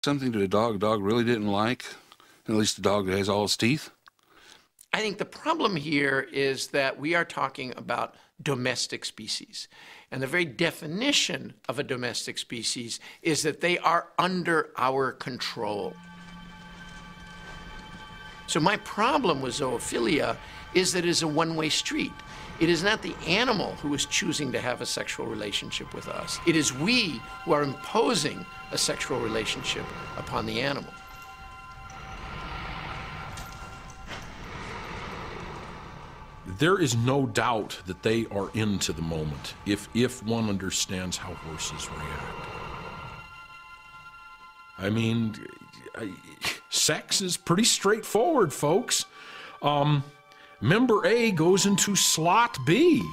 Something that a dog really didn't like, at least a dog that has all its teeth? I think the problem here is that we are talking about domestic species. And the very definition of a domestic species is that they are under our control. So my problem with zoophilia is that it is a one-way street. It is not the animal who is choosing to have a sexual relationship with us. It is we who are imposing a sexual relationship upon the animal. There is no doubt that they are into the moment if one understands how horses react. I mean, sex is pretty straightforward, folks. Member A goes into slot B.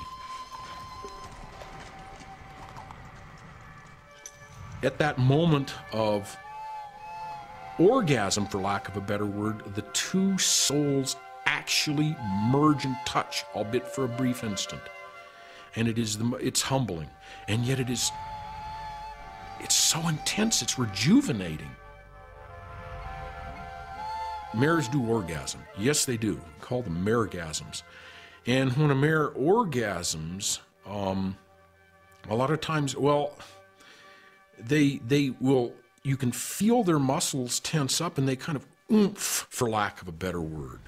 At that moment of orgasm, for lack of a better word, the two souls actually merge and touch, albeit for a brief instant. And it's humbling. And yet it's so intense, it's rejuvenating. Mares do orgasm. Yes, they do. We call them maregasms. And when a mare orgasms, a lot of times, well, they will, you can feel their muscles tense up and they kind of oomph, for lack of a better word.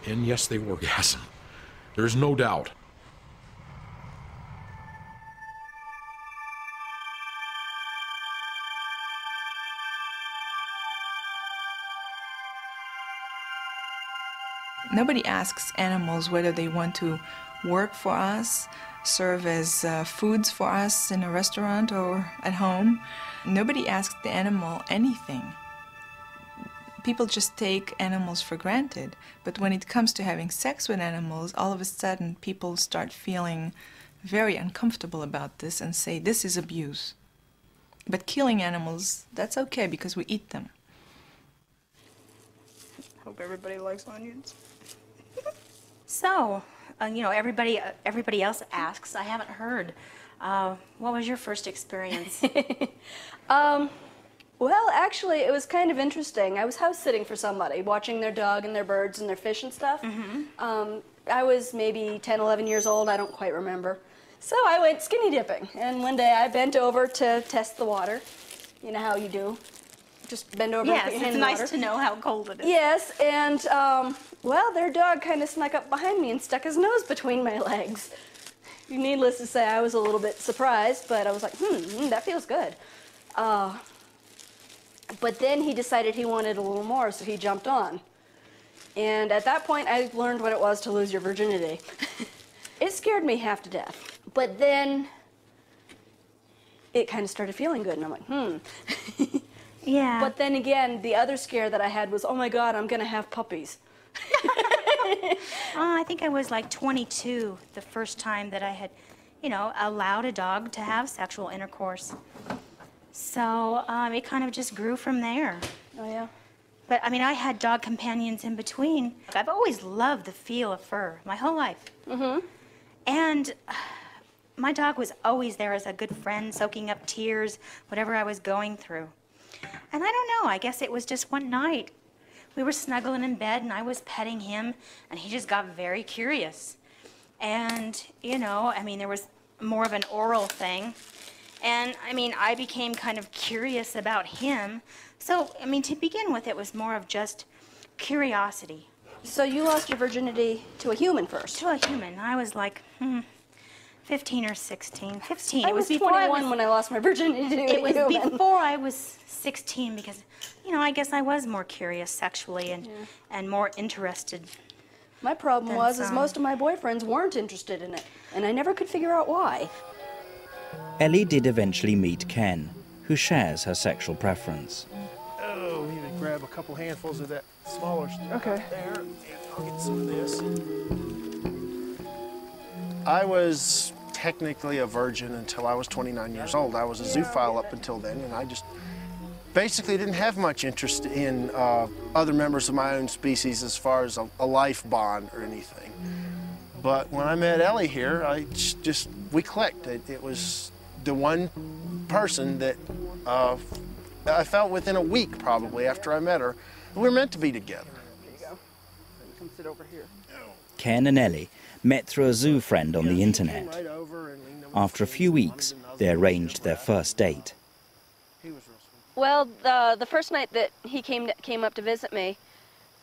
And yes, they orgasm. There's no doubt. Nobody asks animals whether they want to work for us, serve as foods for us in a restaurant or at home. Nobody asks the animal anything. People just take animals for granted. But when it comes to having sex with animals, all of a sudden people start feeling very uncomfortable about this and say, this is abuse. But killing animals, that's okay because we eat them. Hope everybody likes onions. So, you know, everybody else asks. I haven't heard. What was your first experience? Well, actually, it was kind of interesting. I was house sitting for somebody, watching their dog and their birds and their fish and stuff. I was maybe 10, 11 years old. I don't quite remember. So I went skinny dipping, and one day I bent over to test the water. You know how you do. Just bend over yes, and put your hand it's in the nice water. to know how cold it is. Yes, and, well, their dog kind of snuck up behind me and stuck his nose between my legs. Needless to say, I was a little bit surprised, but I was like, that feels good. But then he decided he wanted a little more, so he jumped on. And at that point, I learned what it was to lose your virginity. It scared me half to death. But then it kind of started feeling good, and I'm like, Yeah. But then again, the other scare that I had was, oh my God, I'm gonna have puppies. I think I was like 22 the first time that I had, you know, allowed a dog to have sexual intercourse. So it kind of just grew from there. Oh yeah? But I mean, I had dog companions in between. I've always loved the feel of fur my whole life. And my dog was always there as a good friend, soaking up tears, whatever I was going through. And I don't know, I guess it was just one night. We were snuggling in bed and I was petting him and he just got very curious. And, you know, I mean, there was more of an oral thing. And, I mean, I became kind of curious about him. So, I mean, to begin with, it was more of just curiosity. So you lost your virginity to a human first? To a human. I was like, 15 or 16. 15. I was 21 when I lost my virginity to a human. It was before I was 16 because, you know, I guess I was more curious sexually and more interested. My problem is most of my boyfriends weren't interested in it, and I never could figure out why. Ellie did eventually meet Ken, who shares her sexual preference. Oh, we need to grab a couple handfuls of that smaller stuff. Okay. There, and I'll get some of this. I was technically a virgin until I was 29 years old. I was a zoophile up until then, and I just basically didn't have much interest in other members of my own species as far as a life bond or anything. But when I met Ellie here, we clicked. It was the one person that I felt within a week, probably, after I met her, we were meant to be together. There you go. Come sit over here. Ken and Ellie met through a zoo friend on the internet. Right over and leaned over After a few weeks, they arranged their first date. He was real sweet. Well, the first night that he came up to visit me,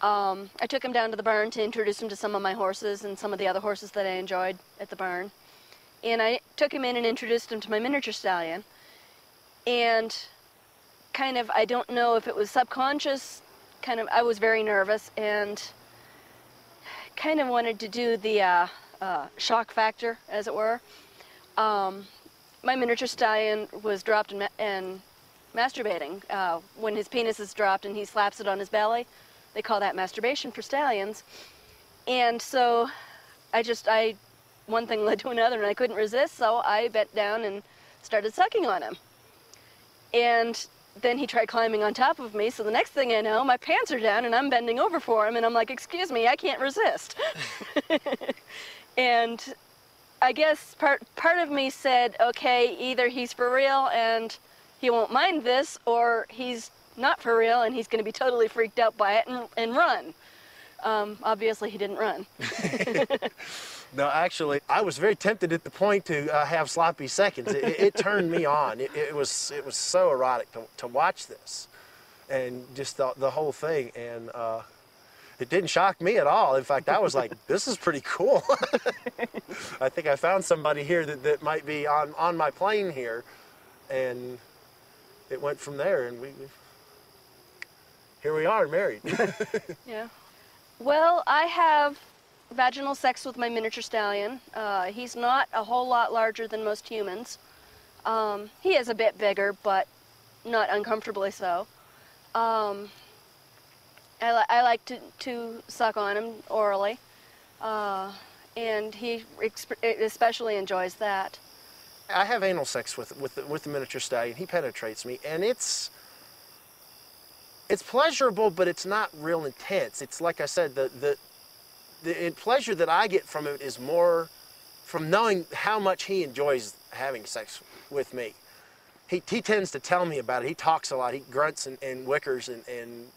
I took him down to the barn to introduce him to some of my horses and some of the other horses that I enjoyed at the barn. And I took him in and introduced him to my miniature stallion. And kind of, I don't know if it was subconscious, I was very nervous and kind of wanted to do the shock factor, as it were. My miniature stallion was dropped and masturbating. When his penis is dropped and he slaps it on his belly, they call that masturbation for stallions. And so one thing led to another and I couldn't resist, so I bent down and started sucking on him. And then he tried climbing on top of me, so the next thing I know, my pants are down and I'm bending over for him and I'm like, excuse me, I can't resist. And I guess part of me said, okay, either he's for real and he won't mind this, or he's not for real and he's going to be totally freaked out by it and run. Obviously he didn't run. No, actually, I was very tempted at the point to have sloppy seconds. It turned me on. It was so erotic to watch this, and just the whole thing. And it didn't shock me at all. In fact, I was like, this is pretty cool. I think I found somebody here that might be on my plane here, and it went from there. And here we are, married. Yeah. Well, I have vaginal sex with my miniature stallion. He's not a whole lot larger than most humans. He is a bit bigger, but not uncomfortably so. I like to suck on him orally, and he especially enjoys that. I have anal sex with the miniature stallion. He penetrates me, and it's pleasurable, but it's not real intense. It's like I said, the pleasure that I get from it is more from knowing how much he enjoys having sex with me. He tends to tell me about it. He talks a lot. He grunts and wickers and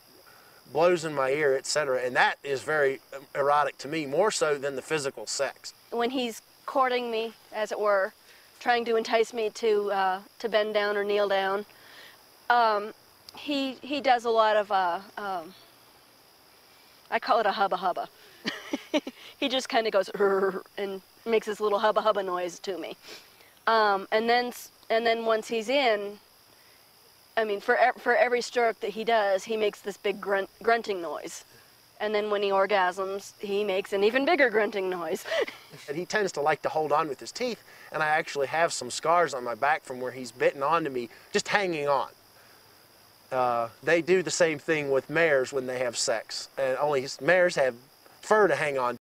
blows in my ear, etc. And that is very erotic to me, more so than the physical sex. When he's courting me, as it were, trying to entice me to bend down or kneel down, he does a lot of, I call it a hubba hubba. He just kind of goes and makes this little hubba hubba noise to me, and then once he's in, I mean, for every stroke that he does, he makes this big grunting noise, and then when he orgasms, he makes an even bigger grunting noise. And he tends to like to hold on with his teeth, and I actually have some scars on my back from where he's bitten onto me, just hanging on. They do the same thing with mares when they have sex, and only mares have fur to hang on.